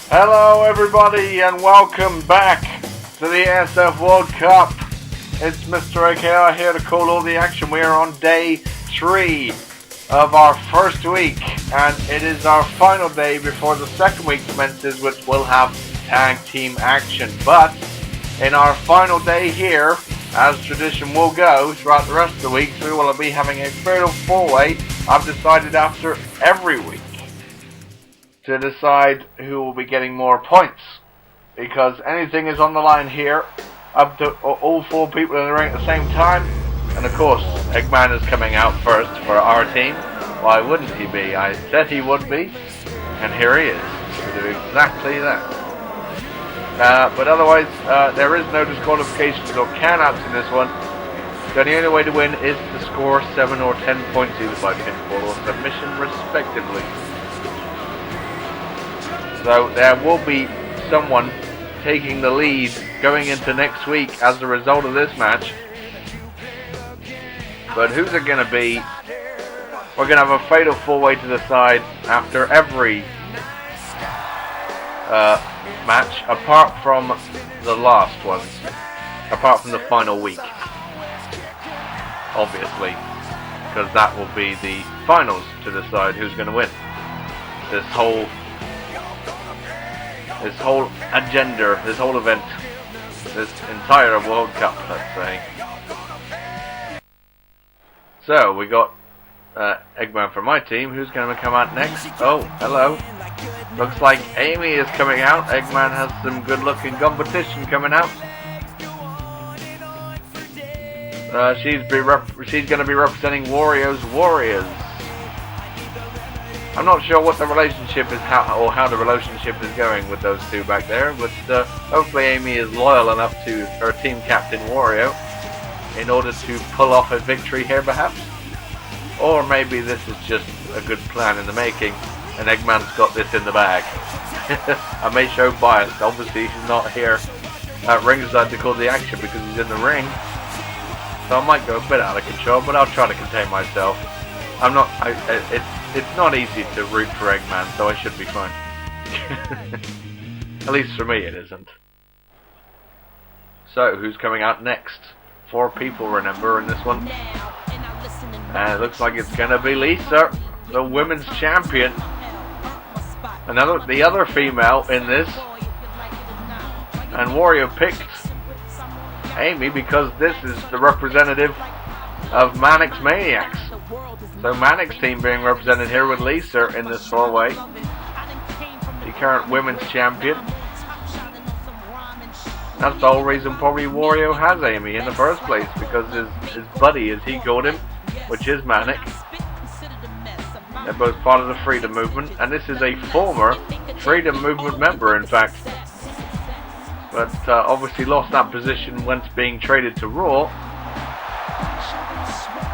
Hello everybody and welcome back to the ASF World Cup. It's Mr. AKR here to call all the action. We are on day 3 of our first week and it is our final day before the second week commences, which will have tag team action. But in our final day here, as tradition will go throughout the rest of the weeks, we will be having a fatal 4-way. I've decided after every week to decide who will be getting more points, because anything is on the line here, up to all 4 people in the ring at the same time. And of course, Eggman is coming out first for our team. Why wouldn't he be? I said he would be, and here he is to do exactly that. But otherwise, there is no disqualifications or countouts in this one. So the only way to win is to score 7 or 10 points, either by pinfall or submission, respectively. So there will be someone taking the lead going into next week as a result of this match. But who's it going to be? We're going to have a fatal 4-way to decide after every match, apart from the last ones, apart from the final week, obviously, because that will be the finals to decide who's going to win this whole agenda, this whole event, this entire World Cup, let's say. So we got Eggman for my team. Who's going to come out next? Oh, hello. Looks like Amy is coming out. Eggman has some good-looking competition coming out. She's going to be representing Wario's Warriors. I'm not sure what the relationship is, how the relationship is going with those two back there, but hopefully Amy is loyal enough to her team captain Wario in order to pull off a victory here, perhaps. Or maybe this is just a good plan in the making, and Eggman's got this in the bag. I may show bias. Obviously, he's not here at ringside to call the action because he's in the ring, so I might go a bit out of control, but I'll try to contain myself. It's not easy to root for Eggman, so I should be fine. At least for me, it isn't. So, who's coming out next? 4 people, remember, in this one. And it looks like it's going to be Lisa, the women's champion. The other female in this. And Wario picked Amy because this is the representative of Manic's Maniacs. So Manic's team being represented here with Lisa in this 4-way, the current women's champion. That's the whole reason probably Wario has Amy in the first place, because his buddy, as he called him, which is Manic, they're both part of the Freedom Movement, and this is a former Freedom Movement member, in fact, but obviously lost that position once being traded to Raw.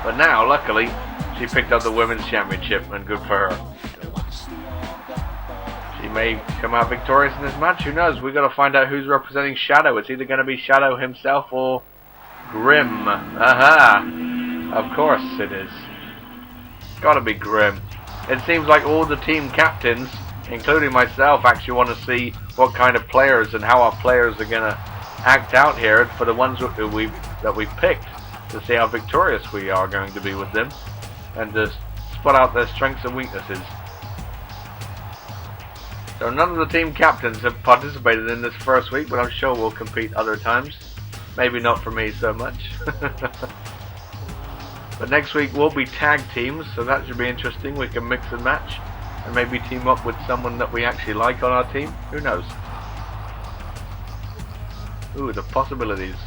But now, luckily, she picked up the Women's Championship, and good for her. She may come out victorious in this match, who knows? We've got to find out who's representing Shadow. It's either going to be Shadow himself or Grim. Aha! Of course it is. Gotta be Grim. It seems like all the team captains, including myself, actually want to see what kind of players and how our players are going to act out here for the ones that we've picked, to see how victorious we are going to be with them, and to spot out their strengths and weaknesses. So none of the team captains have participated in this first week, but I'm sure we'll compete other times. Maybe not for me so much. But next week will be tag teams, so that should be interesting. We can mix and match, and maybe team up with someone that we actually like on our team. Who knows? Ooh, the possibilities.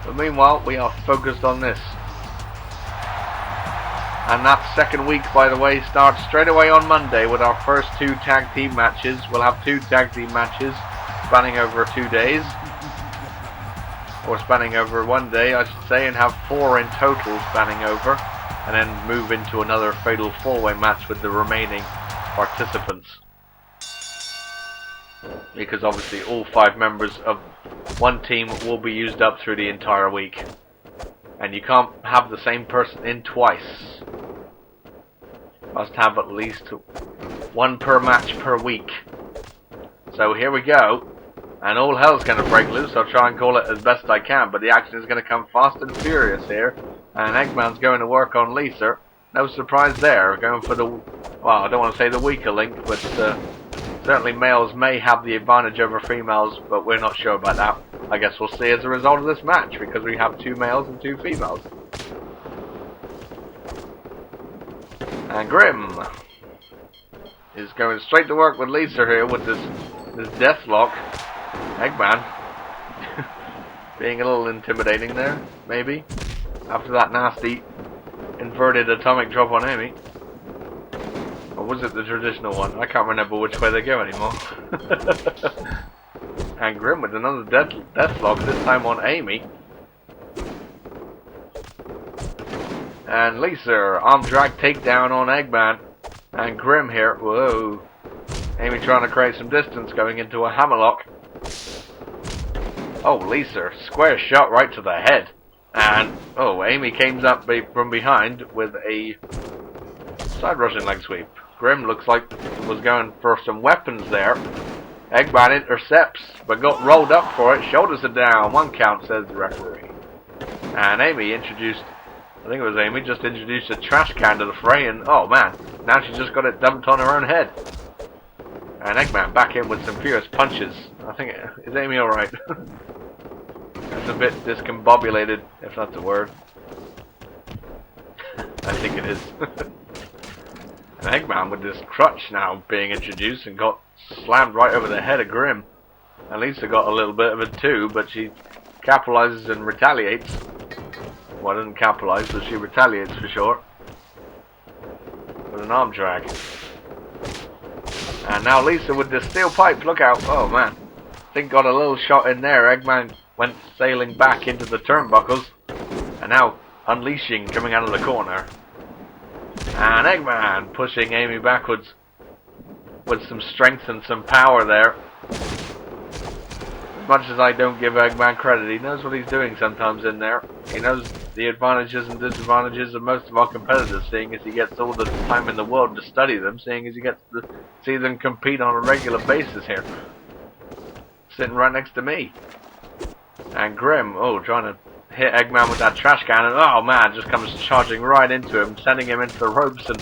But meanwhile, we are focused on this. And that second week, by the way, starts straight away on Monday with our first 2 tag team matches. We'll have 2 tag team matches spanning over 2 days. Or spanning over 1 day, I should say, and have 4 in total spanning over. And then move into another fatal 4-way match with the remaining participants. Because obviously all 5 members of one team will be used up through the entire week. And you can't have the same person in twice. Must have at least One per match per week. So here we go. And all hell's going to break loose. I'll try and call it as best I can. But the action is going to come fast and furious here. And Eggman's going to work on Lisa. No surprise there. Going for the... Well, I don't want to say the weaker link. But certainly males may have the advantage over females. But we're not sure about that. I guess we'll see as a result of this match. Because we have 2 males and 2 females. And Grim is going straight to work with Lisa here with this death lock. Eggman being a little intimidating there, maybe, after that nasty inverted atomic drop on Amy. Or was it the traditional one? I can't remember which way they go anymore. And Grim with another death lock, this time on Amy. And Lisa, arm drag takedown on Eggman. And Grim here, whoa. Amy trying to create some distance, going into a hammerlock. Oh, Lisa, square shot right to the head. And, oh, Amy came up from behind with a side Russian leg sweep. Grim looks like was going for some weapons there. Eggman intercepts, but got rolled up for it. Shoulders are down. 1 count, says the referee. And Amy introduced, I think it was Amy, just introduced a trash can to the fray. And, oh man, now she just got it dumped on her own head. And Eggman back in with some furious punches. I think, is Amy alright? It's a bit discombobulated, if that's a word. I think it is. And Eggman with this crutch now being introduced and got slammed right over the head of Grim. And Lisa got a little bit of it too, but she capitalizes and retaliates. Well, doesn't capitalize, but she retaliates for short. With an arm drag. And now Lisa with the steel pipe, look out, oh man. I think got a little shot in there. Eggman went sailing back into the turnbuckles. And now unleashing, coming out of the corner. And Eggman pushing Amy backwards with some strength and some power there. As much as I don't give Eggman credit, he knows what he's doing sometimes in there. He knows the advantages and disadvantages of most of our competitors, seeing as he gets all the time in the world to study them, seeing as he gets to see them compete on a regular basis here. Sitting right next to me. And Grim, oh, trying to hit Eggman with that trash can, and oh man, just comes charging right into him, sending him into the ropes, and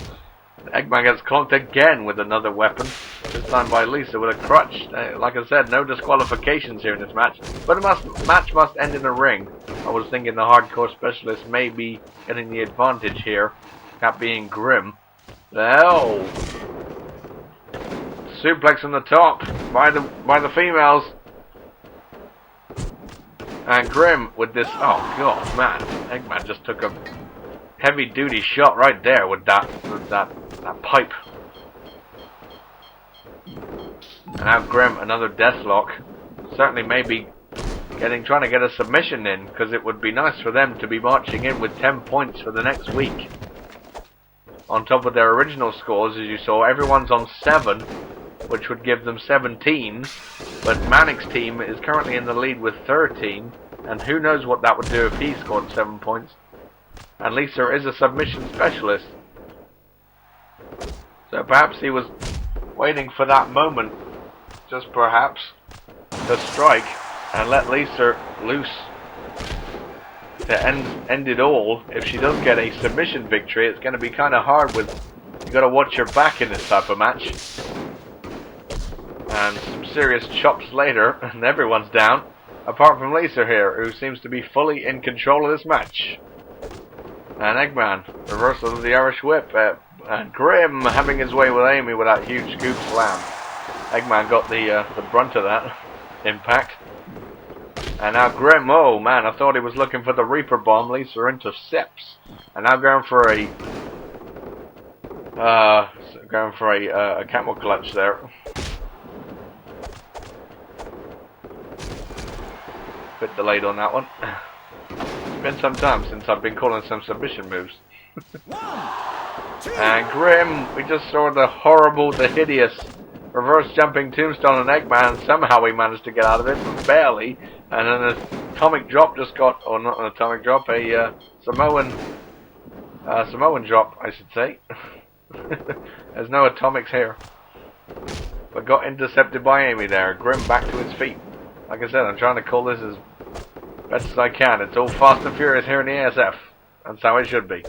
Eggman gets clonked again with another weapon, this time by Lisa with a crutch. Like I said, no disqualifications here in this match, but the match must end in a ring. I was thinking the hardcore specialist may be getting the advantage here, that being Grim. Oh! Suplex on the top by the females. And Grim with this, oh god, man, Eggman just took a heavy-duty shot right there with that pipe. And now Grim, another deathlock. Certainly maybe trying to get a submission in, because it would be nice for them to be marching in with 10 points for the next week. On top of their original scores, as you saw, everyone's on 7, which would give them 17. But Manic's team is currently in the lead with 13, and who knows what that would do if he scored 7 points. And Lisa is a submission specialist. So perhaps he was waiting for that moment, just perhaps, to strike and let Lisa loose to end it all. If she does get a submission victory, it's going to be kind of hard with, you got to watch your back in this type of match. And some serious chops later, and everyone's down, apart from Lisa here, who seems to be fully in control of this match. And Eggman, reversal of the Irish whip, and Grim having his way with Amy with that huge scoop slam. Eggman got the brunt of that impact. And now Grim, oh man, I thought he was looking for the Reaper Bomb. Lisa intercepts. And now going for a camel clutch there. Bit delayed on that one. It's been some time since I've been calling some submission moves. And Grim, we just saw the horrible, the hideous reverse jumping tombstone on Eggman. Somehow he managed to get out of it, but barely. And an atomic drop just got, or not an atomic drop, a Samoan drop, I should say. There's no atomics here. but got intercepted by Amy there. Grim back to his feet. Like I said, I'm trying to call this as best as I can. It's all fast and furious here in the ASF. That's how it should be.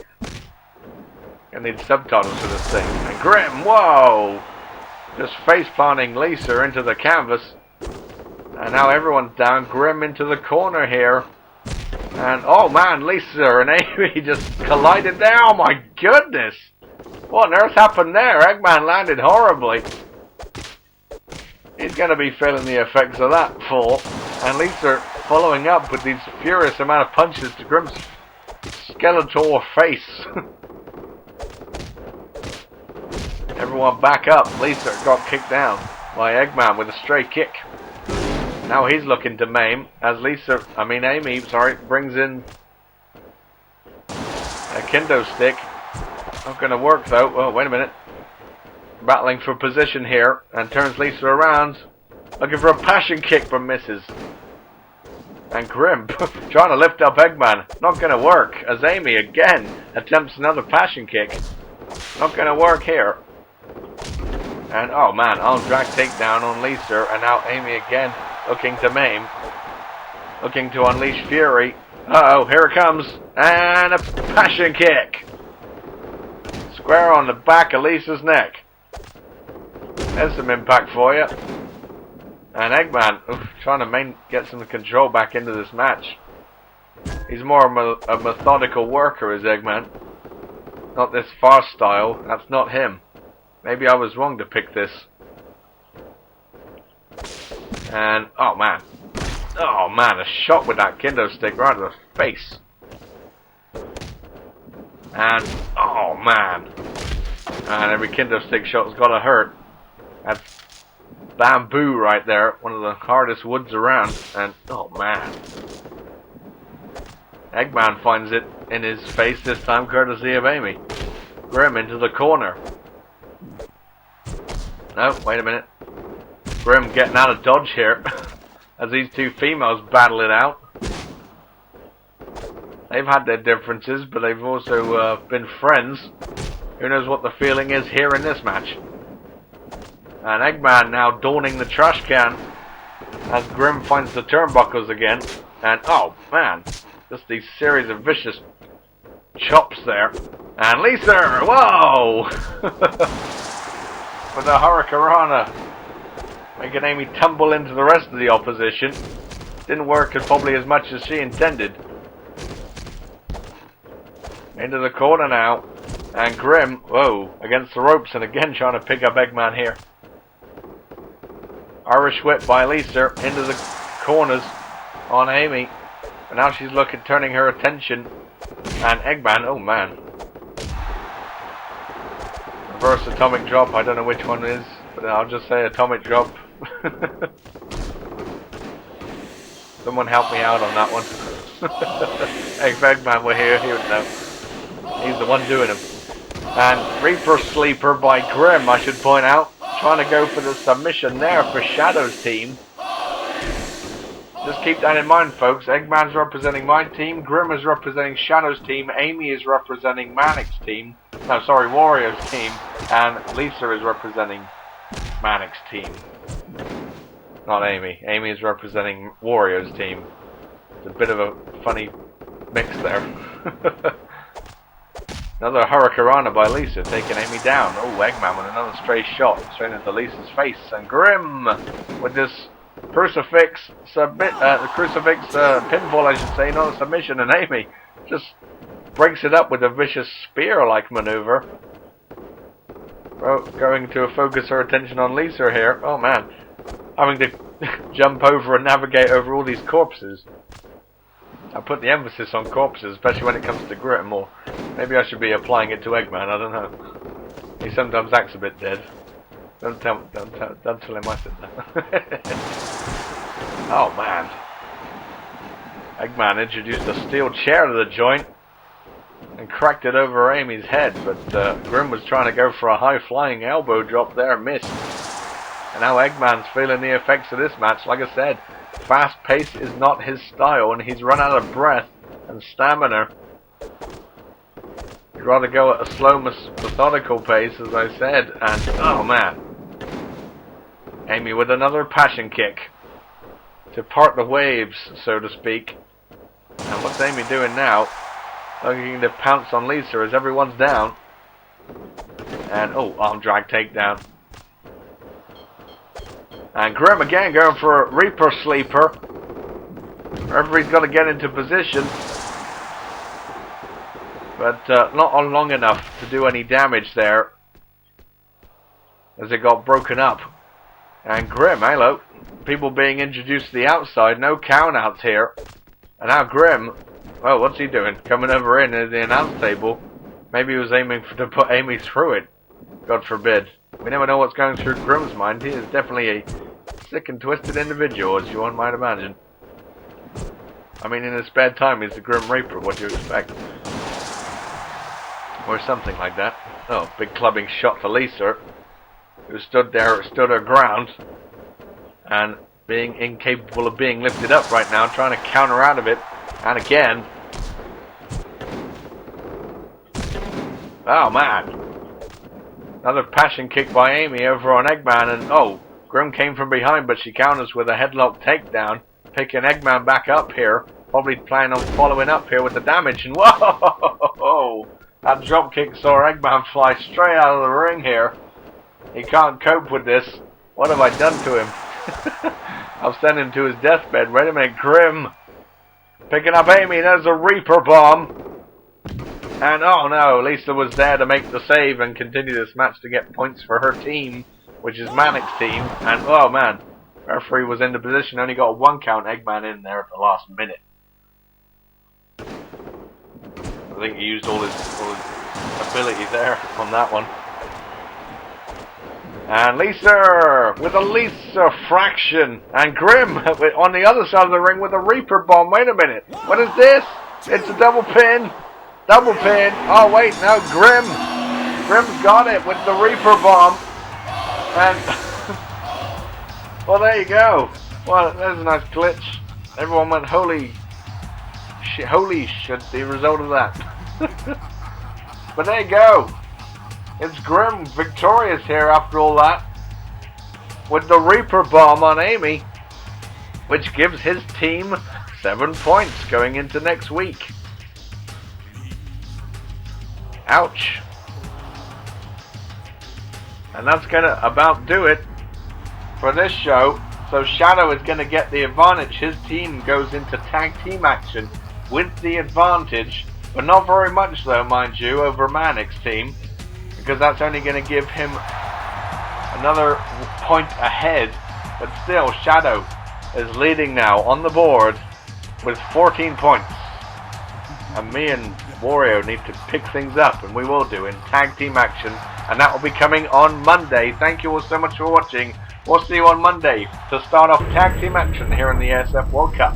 I need subtitles for this thing. And Grim, whoa! Just face planting Lisa into the canvas. And now everyone's down. Grim into the corner here. And oh man, Lisa and Amy just collided there. Oh my goodness! What on earth happened there? Eggman landed horribly. He's going to be feeling the effects of that fall. And Lisa following up with these furious amount of punches to Grim's skeletal face. Everyone back up. Lisa got kicked down by Eggman with a stray kick. Now he's looking to maim as Amy, brings in a kendo stick. Not going to work though. Oh, wait a minute. Battling for position here and turns Lisa around. Looking for a passion kick but misses. And Grim trying to lift up Eggman. Not going to work as Amy again attempts another passion kick. Not going to work here. And oh man, on drag takedown on Lisa. And now Amy again looking to maim. Looking to unleash fury. Uh-oh, here it comes. And a passion kick. Square on the back of Lisa's neck. There's some impact for you. And Eggman, trying to get some control back into this match. He's more a methodical worker, is Eggman. Not this fast style. That's not him. Maybe I was wrong to pick this. And, oh man, a shot with that kendo stick right to the face. And, oh man. And every kendo stick shot's gotta hurt. That's bamboo right there, one of the hardest woods around. And, oh man. Eggman finds it in his face this time, courtesy of Amy. Grim into the corner. No, wait a minute. Grim getting out of dodge here as these two females battle it out. They've had their differences, but they've also been friends. Who knows what the feeling is here in this match. And Eggman now donning the trash can as Grim finds the turnbuckles again. And oh man, just these series of vicious chops there. And Lisa, whoa! With a Hurricanrana, making Amy tumble into the rest of the opposition. Didn't work probably as much as she intended. Into the corner now. And Grim, whoa, against the ropes and again trying to pick up Eggman here. Irish whip by Lisa into the corners on Amy. And now she's turning her attention. And Eggman, oh man. Reverse atomic drop, I don't know which one it is, but I'll just say atomic drop. Someone help me out on that one. Hey, Eggman, we're here, he would know. He's the one doing them. And Reaper Sleeper by Grim, I should point out. Trying to go for the submission there for Shadow's team. Just keep that in mind, folks. Eggman's representing my team. Grim is representing Shadow's team. Amy is representing Manic's team. No, sorry, Warrior's team. And Lisa is representing Manic's team. Not Amy. Amy is representing Warrior's team. It's a bit of a funny mix there. Another Hurricanrana by Lisa, taking Amy down. Oh, Eggman with another stray shot straight into Lisa's face. And Grim with this crucifix pinfall, I should say, not a submission. And Amy just breaks it up with a vicious spear-like maneuver. Going to focus her attention on Lisa here. Oh man, having to jump over and navigate over all these corpses. I put the emphasis on corpses, especially when it comes to Grim, or maybe I should be applying it to Eggman, I don't know. He sometimes acts a bit dead. Don't tell him I said that. Oh man. Eggman introduced a steel chair to the joint and cracked it over Amy's head, but Grim was trying to go for a high-flying elbow drop there, missed. And now Eggman's feeling the effects of this match. Like I said, fast pace is not his style, and he's run out of breath and stamina. He'd rather go at a slow, methodical pace, as I said. And oh man, Amy with another passion kick to part the waves, so to speak. And what's Amy doing now? Looking to pounce on Lisa as everyone's down. And, oh, arm drag takedown. And Grim again going for a Reaper Sleeper. Referee's got to get into position. But not on long enough to do any damage there. As it got broken up. And Grim, hello. People being introduced to the outside. No count-outs here. And now Grim, oh, what's he doing? Coming over in at the announce table. Maybe he was aiming to put Amy through it. God forbid. We never know what's going through Grim's mind. He is definitely a sick and twisted individual, as one might imagine. I mean, in his spare time, he's the Grim Reaper. What do you expect? Or something like that. Oh, big clubbing shot for Lisa, who stood her ground, and being incapable of being lifted up right now, trying to counter out of it. And again. Oh, man. Another passion kick by Amy over on Eggman. And, oh, Grim came from behind, but she counters with a headlock takedown. Picking Eggman back up here. Probably planning on following up here with the damage. And, whoa! That drop kick saw Eggman fly straight out of the ring here. He can't cope with this. What have I done to him? I'll send him to his deathbed. Wait a minute, Grim. Picking up Amy. There's a Reaper bomb. And oh no, Lisa was there to make the save and continue this match to get points for her team, which is Manic's team. And oh man, referee was in the position, only got a 1 count. Eggman in there at the last minute. I think he used all his ability there on that one. And Lisa with a Lisa fraction. And Grim on the other side of the ring with a Reaper bomb. Wait a minute. What is this? It's a double pin. Double pin. Oh, wait. No, Grim. Grim's got it with the Reaper bomb. And, well, there you go. Well, there's a nice glitch. Everyone went, holy shit, the result of that. But there you go. It's Grim victorious here after all that. With the Reaper bomb on Amy. Which gives his team 7 points going into next week. Ouch. And that's going to about do it for this show. So Shadow is going to get the advantage. His team goes into tag team action with the advantage. But not very much though, mind you, over Manic's team. Because that's only going to give him another point ahead. But still, Shadow is leading now on the board with 14 points. And me and Wario need to pick things up, and we will do in tag team action. And that will be coming on Monday. Thank you all so much for watching. We'll see you on Monday to start off tag team action here in the ASF World Cup.